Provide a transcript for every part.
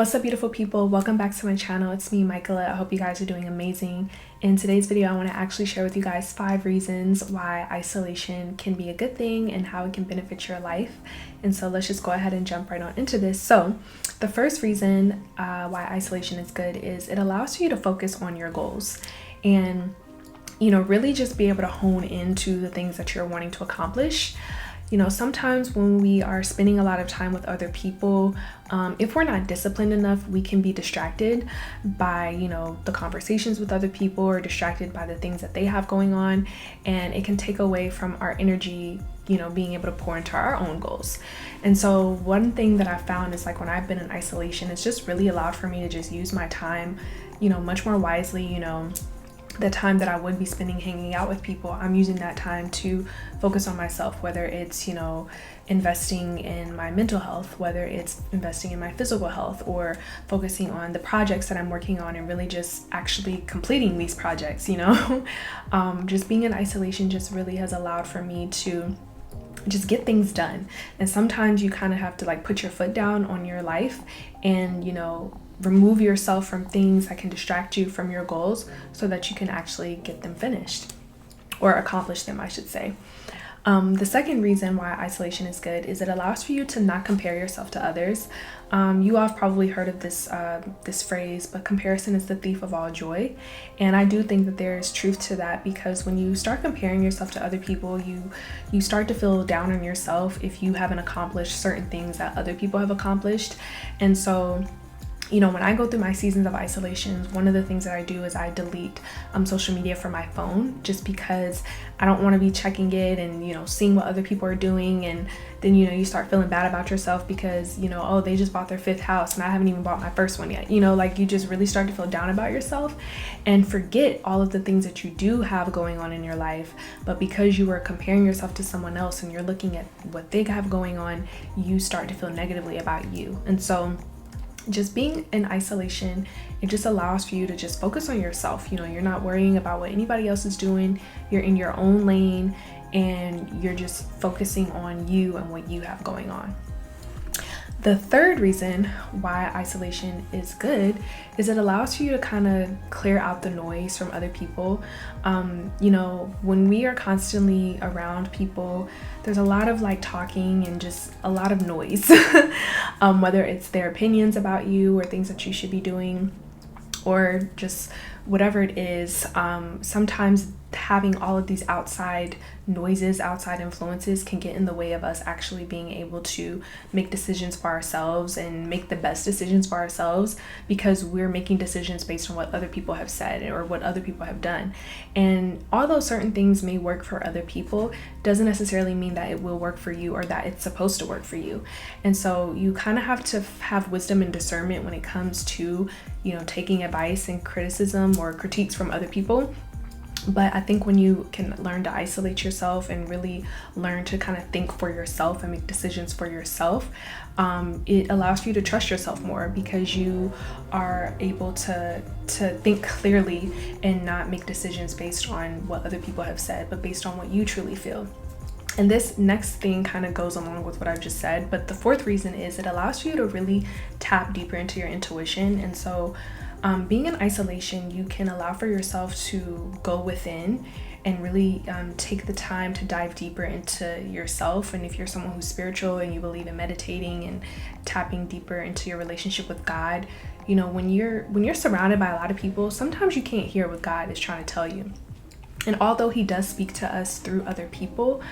What's up, beautiful people? Welcome back to my channel. It's me, Michaela. I hope you guys are doing amazing. In today's video, I want to actually share with you guys 5 reasons why isolation can be a good thing and how it can benefit your life. And so let's just go ahead and jump right on into this. So the first reason why isolation is good is it allows you to focus on your goals and, really just be able to hone into the things that you're wanting to accomplish. Sometimes when we are spending a lot of time with other people, if we're not disciplined enough, we can be distracted by, the conversations with other people, or distracted by the things that they have going on. And it can take away from our energy, being able to pour into our own goals. And so one thing that I found is, like, when I've been in isolation, it's just really allowed for me to just use my time, much more wisely. The time that I would be spending hanging out with people, I'm using that time to focus on myself, whether it's, investing in my mental health, whether it's investing in my physical health, or focusing on the projects that I'm working on and really just actually completing these projects. Just being in isolation just really has allowed for me to just get things done. And sometimes you kind of have to put your foot down on your life and, remove yourself from things that can distract you from your goals so that you can actually get them finished or accomplish them, I should say. The second reason why isolation is good is it allows for you to not compare yourself to others. You all have probably heard of this phrase, but comparison is the thief of all joy. And I do think that there is truth to that, because when you start comparing yourself to other people, you start to feel down on yourself if you haven't accomplished certain things that other people have accomplished. And so when I go through my seasons of isolation, one of the things that I do is I delete social media from my phone, just because I don't want to be checking it and, seeing what other people are doing. And then, you start feeling bad about yourself because, oh, they just bought their 5th house and I haven't even bought my first one yet. You just really start to feel down about yourself and forget all of the things that you do have going on in your life. But because you are comparing yourself to someone else and you're looking at what they have going on, you start to feel negatively about you. And so just being in isolation, it just allows for you to just focus on yourself. You're not worrying about what anybody else is doing. You're in your own lane and you're just focusing on you and what you have going on. The third reason why isolation is good is it allows for you to kind of clear out the noise from other people. When we are constantly around people, there's a lot of talking and just a lot of noise, whether it's their opinions about you or things that you should be doing, or just whatever it is. Sometimes having all of these outside noises, outside influences can get in the way of us actually being able to make decisions for ourselves and make the best decisions for ourselves, because we're making decisions based on what other people have said or what other people have done. And although certain things may work for other people, doesn't necessarily mean that it will work for you or that it's supposed to work for you. And so you kind of have to have wisdom and discernment when it comes to, taking advice and criticism or critiques from other people. But I think when you can learn to isolate yourself and really learn to kind of think for yourself and make decisions for yourself, it allows you to trust yourself more, because you are able to think clearly and not make decisions based on what other people have said, but based on what you truly feel. And this next thing kind of goes along with what I've just said, but the fourth reason is it allows you to really tap deeper into your intuition. And so being in isolation, you can allow for yourself to go within and really take the time to dive deeper into yourself. And if you're someone who's spiritual and you believe in meditating and tapping deeper into your relationship with God, when you're surrounded by a lot of people, sometimes you can't hear what God is trying to tell you. And although he does speak to us through other people,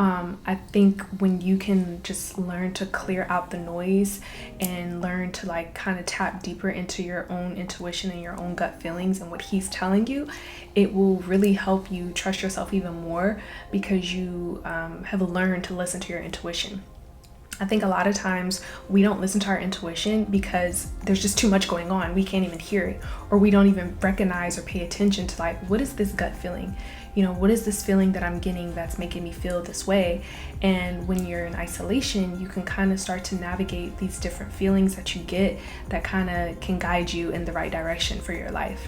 I think when you can just learn to clear out the noise and learn to kind of tap deeper into your own intuition and your own gut feelings and what he's telling you, it will really help you trust yourself even more, because you have learned to listen to your intuition. I think a lot of times we don't listen to our intuition because there's just too much going on. We can't even hear it, or we don't even recognize or pay attention to what is this gut feeling? What is this feeling that I'm getting that's making me feel this way? And when you're in isolation, you can kind of start to navigate these different feelings that you get that kind of can guide you in the right direction for your life.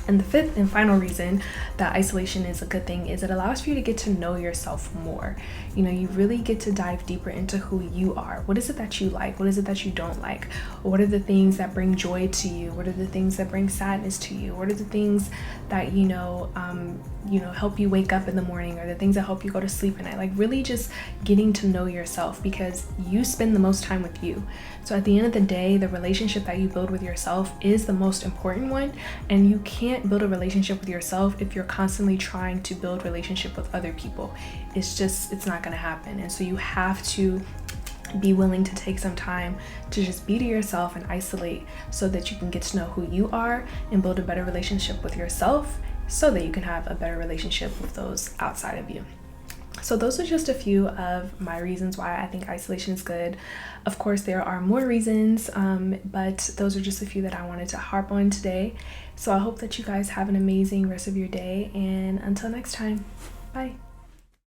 And the fifth and final reason that isolation is a good thing is it allows for you to get to know yourself more. You know, you really get to dive deeper into who you are. What is it that you like? What is it that you don't like? What are the things that bring joy to you? What are the things that bring sadness to you? What are the things that, help you wake up in the morning, or the things that help you go to sleep at night? Like, really just getting to know yourself, because you spend the most time with you. So at the end of the day, the relationship that you build with yourself is the most important one, and you can't build a relationship with yourself if you're constantly trying to build relationship with other people. It's not going to happen. And so you have to be willing to take some time to just be to yourself and isolate, so that you can get to know who you are and build a better relationship with yourself, so that you can have a better relationship with those outside of you. So those are just a few of my reasons why I think isolation is good. Of course, there are more reasons, but those are just a few that I wanted to harp on today. So I hope that you guys have an amazing rest of your day, and until next time, bye.